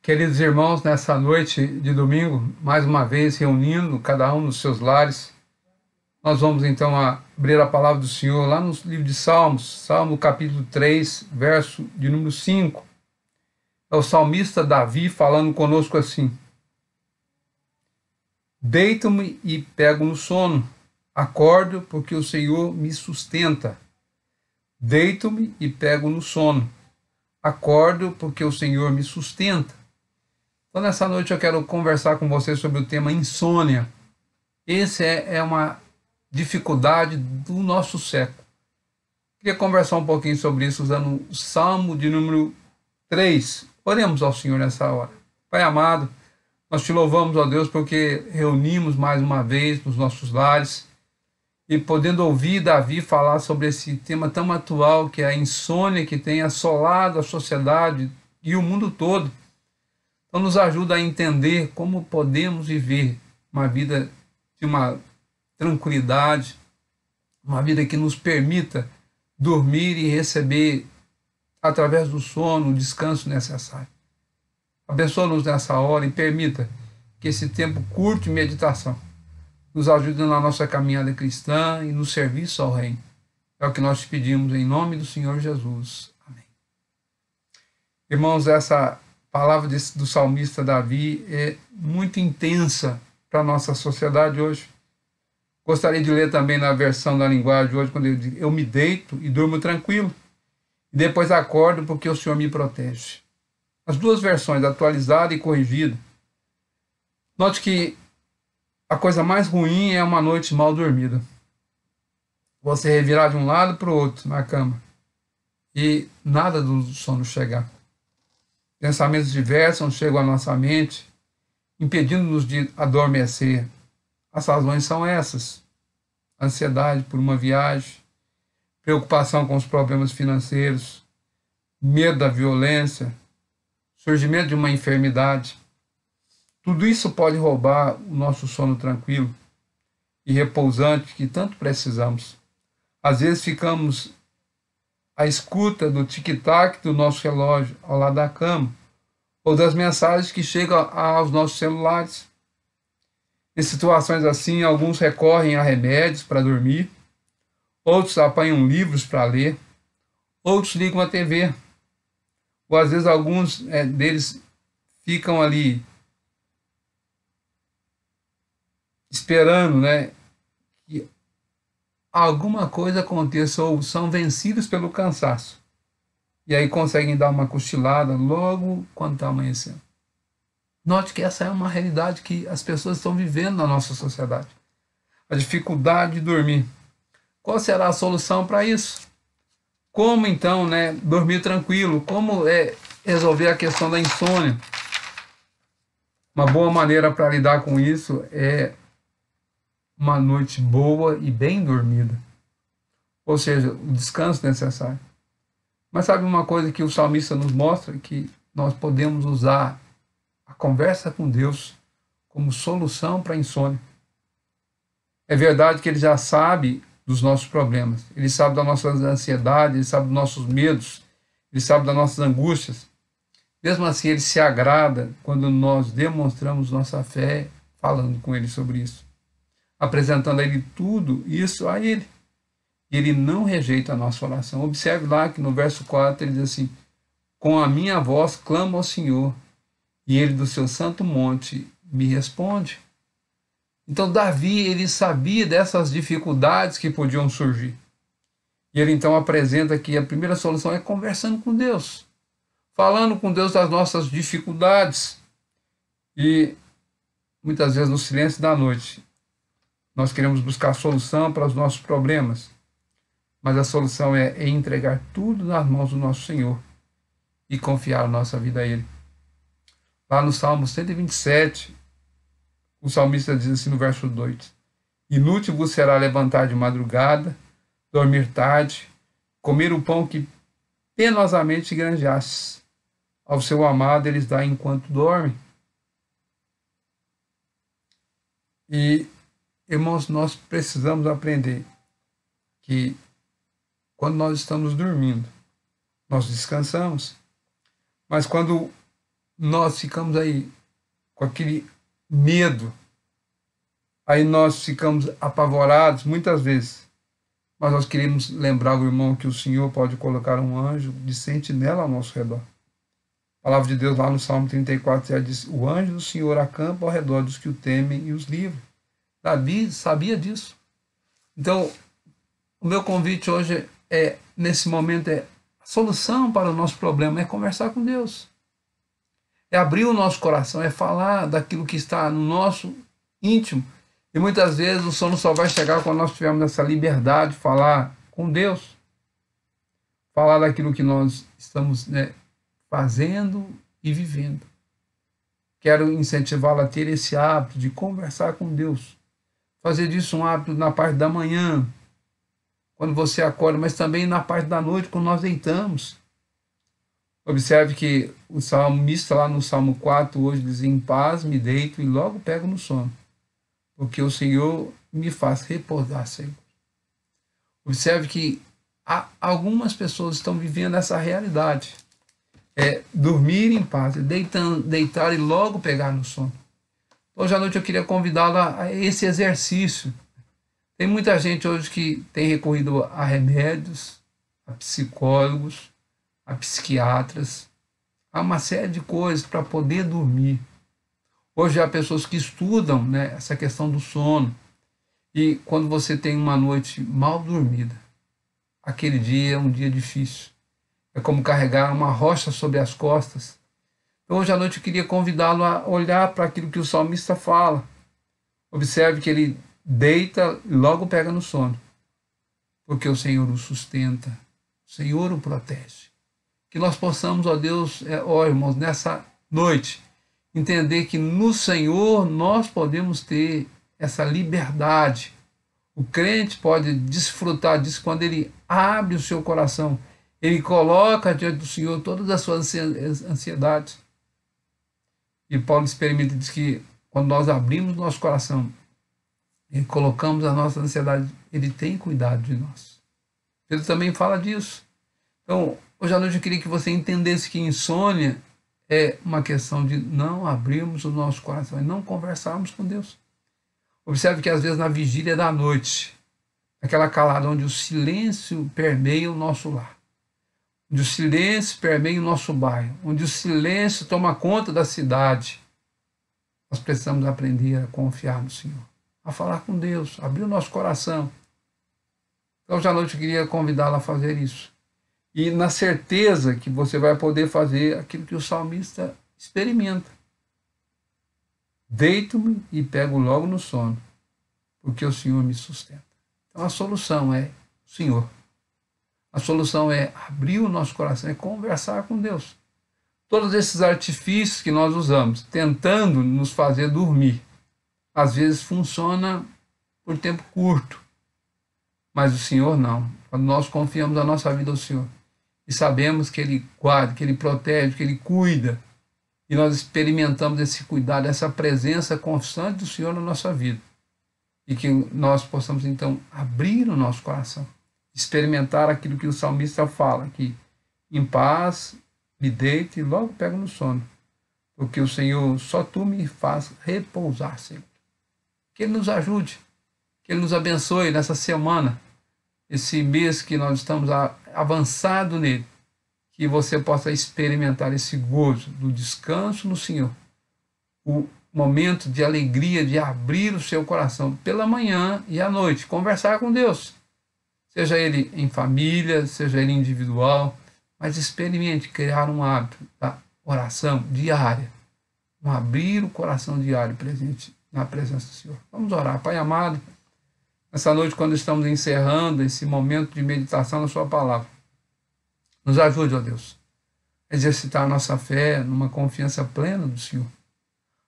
Queridos irmãos, nessa noite de domingo, mais uma vez reunindo cada um nos seus lares, nós vamos então abrir a palavra do Senhor lá no livro de Salmos, Salmo capítulo 3, verso de número 5. É o salmista Davi falando conosco assim: Deito-me e pego no sono, acordo porque o Senhor me sustenta. Deito-me e pego no sono, acordo porque o Senhor me sustenta. Então, nessa noite eu quero conversar com você sobre o tema insônia. Esse é uma dificuldade do nosso século. Queria conversar um pouquinho sobre isso usando o Salmo de número 3. Oremos ao Senhor nessa hora. Pai amado, nós te louvamos, ó Deus, porque reunimos mais uma vez nos nossos lares e podendo ouvir Davi falar sobre esse tema tão atual que é a insônia que tem assolado a sociedade e o mundo todo. Então nos ajuda a entender como podemos viver uma vida de uma tranquilidade, uma vida que nos permita dormir e receber, através do sono, o descanso necessário. Abençoa-nos nessa hora e permita que esse tempo curto de meditação nos ajude na nossa caminhada cristã e no serviço ao Reino. É o que nós te pedimos em nome do Senhor Jesus. Amém. Irmãos, essa palavra do salmista Davi é muito intensa para a nossa sociedade hoje. Gostaria de ler também na versão da linguagem hoje, quando ele diz: eu me deito e durmo tranquilo, e depois acordo porque o Senhor me protege. As duas versões, atualizada e corrigida. Note que a coisa mais ruim é uma noite mal dormida. Você revirar de um lado para o outro na cama e nada do sono chegar. Pensamentos diversos chegam à nossa mente, impedindo-nos de adormecer. As razões são essas: ansiedade por uma viagem, preocupação com os problemas financeiros, medo da violência, surgimento de uma enfermidade. Tudo isso pode roubar o nosso sono tranquilo e repousante que tanto precisamos. Às vezes ficamos à escuta do tic-tac do nosso relógio ao lado da cama, ou das mensagens que chegam aos nossos celulares. Em situações assim, alguns recorrem a remédios para dormir, outros apanham livros para ler, outros ligam a TV, ou às vezes alguns deles ficam ali esperando, que alguma coisa aconteça, ou são vencidos pelo cansaço. E aí conseguem dar uma cochilada logo quando está amanhecendo. Note que essa é uma realidade que as pessoas estão vivendo na nossa sociedade. A dificuldade de dormir. Qual será a solução para isso? Como então, dormir tranquilo? Como resolver a questão da insônia? Uma boa maneira para lidar com isso é uma noite boa e bem dormida. Ou seja, o descanso necessário. Mas sabe uma coisa que o salmista nos mostra? Que nós podemos usar a conversa com Deus como solução para a insônia. É verdade que ele já sabe dos nossos problemas, ele sabe das nossas ansiedades, ele sabe dos nossos medos, ele sabe das nossas angústias. Mesmo assim, ele se agrada quando nós demonstramos nossa fé falando com ele sobre isso, apresentando a ele tudo isso a ele. E ele não rejeita a nossa oração. Observe lá que no verso 4 ele diz assim: com a minha voz clamo ao Senhor, e ele do seu santo monte me responde. Então Davi, ele sabia dessas dificuldades que podiam surgir. E ele então apresenta que a primeira solução é conversando com Deus, falando com Deus das nossas dificuldades. E muitas vezes no silêncio da noite nós queremos buscar solução para os nossos problemas, mas a solução é entregar tudo nas mãos do nosso Senhor e confiar a nossa vida a Ele. Lá no Salmo 127, o salmista diz assim no verso 2: inútil vos será levantar de madrugada, dormir tarde, comer o pão que penosamente granjeastes. Ao seu amado eles dá enquanto dormem. E, irmãos, nós precisamos aprender que quando nós estamos dormindo, nós descansamos. Mas quando nós ficamos aí com aquele medo, aí nós ficamos apavorados muitas vezes, mas nós queremos lembrar o irmão que o Senhor pode colocar um anjo de sentinela ao nosso redor. A palavra de Deus lá no Salmo 34 já diz: o anjo do Senhor acampa ao redor dos que o temem e os livra. Davi sabia disso. Então, o meu convite hoje nesse momento, a solução para o nosso problema é conversar com Deus. É abrir o nosso coração, é falar daquilo que está no nosso íntimo. E muitas vezes o sono só vai chegar quando nós tivermos essa liberdade de falar com Deus. Falar daquilo que nós estamos fazendo e vivendo. Quero incentivá-lo a ter esse hábito de conversar com Deus. Fazer disso um hábito na parte da manhã, quando você acorda, mas também na parte da noite, quando nós deitamos. Observe que o salmista lá no Salmo 4 hoje diz: em paz me deito e logo pego no sono, porque o Senhor me faz repousar, Senhor. Observe que algumas pessoas estão vivendo essa realidade. Dormir em paz, deitar e logo pegar no sono. Hoje à noite eu queria convidá-la a esse exercício. Tem muita gente hoje que tem recorrido a remédios, a psicólogos, a psiquiatras, há uma série de coisas para poder dormir. Hoje há pessoas que estudam essa questão do sono. E quando você tem uma noite mal dormida, aquele dia é um dia difícil. É como carregar uma rocha sobre as costas. Então, hoje à noite eu queria convidá-lo a olhar para aquilo que o salmista fala. Observe que ele deita e logo pega no sono, porque o Senhor o sustenta, o Senhor o protege. Que nós possamos, ó Deus, irmãos, nessa noite, entender que no Senhor nós podemos ter essa liberdade. O crente pode desfrutar disso quando ele abre o seu coração. Ele coloca diante do Senhor todas as suas ansiedades. E Paulo experimenta e diz que quando nós abrimos nosso coração e colocamos a nossa ansiedade, ele tem cuidado de nós. Pedro também fala disso. Então, hoje à noite eu queria que você entendesse que insônia é uma questão de não abrirmos o nosso coração e não conversarmos com Deus. Observe que às vezes na vigília da noite, aquela calada onde o silêncio permeia o nosso lar, onde o silêncio permeia o nosso bairro, onde o silêncio toma conta da cidade, nós precisamos aprender a confiar no Senhor, a falar com Deus, abrir o nosso coração. Então, hoje à noite eu queria convidá-la a fazer isso. E na certeza que você vai poder fazer aquilo que o salmista experimenta. Deito-me e pego logo no sono, porque o Senhor me sustenta. Então a solução é o Senhor. A solução é abrir o nosso coração, é conversar com Deus. Todos esses artifícios que nós usamos, tentando nos fazer dormir, às vezes funciona por tempo curto, mas o Senhor não. Quando nós confiamos a nossa vida ao Senhor e sabemos que Ele guarda, que Ele protege, que Ele cuida, e nós experimentamos esse cuidado, essa presença constante do Senhor na nossa vida, e que nós possamos então abrir o nosso coração, experimentar aquilo que o salmista fala, que em paz me deito e logo pego no sono, porque o Senhor, só Tu me faz repousar, Senhor. Que Ele nos ajude, que Ele nos abençoe nessa semana, esse mês que nós estamos avançado nele, que você possa experimentar esse gozo do descanso no Senhor, o momento de alegria, de abrir o seu coração pela manhã e à noite, conversar com Deus, seja Ele em família, seja Ele individual, mas experimente criar um hábito da oração diária, um abrir o coração diário presente na presença do Senhor. Vamos orar. Pai amado, nessa noite, quando estamos encerrando esse momento de meditação na Sua palavra, nos ajude, ó Deus, a exercitar a nossa fé numa confiança plena do Senhor.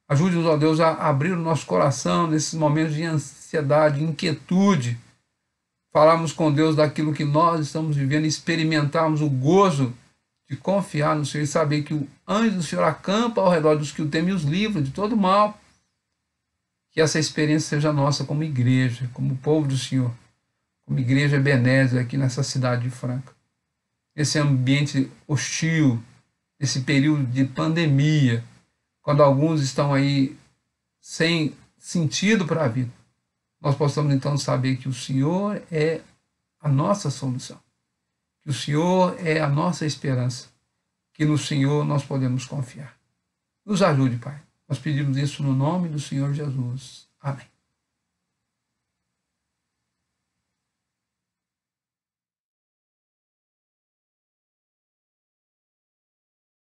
Ajude-nos, ó Deus, a abrir o nosso coração nesses momentos de ansiedade, inquietude, falarmos com Deus daquilo que nós estamos vivendo, experimentarmos o gozo de confiar no Senhor e saber que o anjo do Senhor acampa ao redor dos que o temem e os livra de todo mal. Que essa experiência seja nossa como igreja, como povo do Senhor, como igreja Ebenezer aqui nessa cidade de Franca. Esse ambiente hostil, nesse período de pandemia, quando alguns estão aí sem sentido para a vida, nós possamos então saber que o Senhor é a nossa solução, que o Senhor é a nossa esperança, que no Senhor nós podemos confiar. Nos ajude, Pai. Nós pedimos isso no nome do Senhor Jesus. Amém.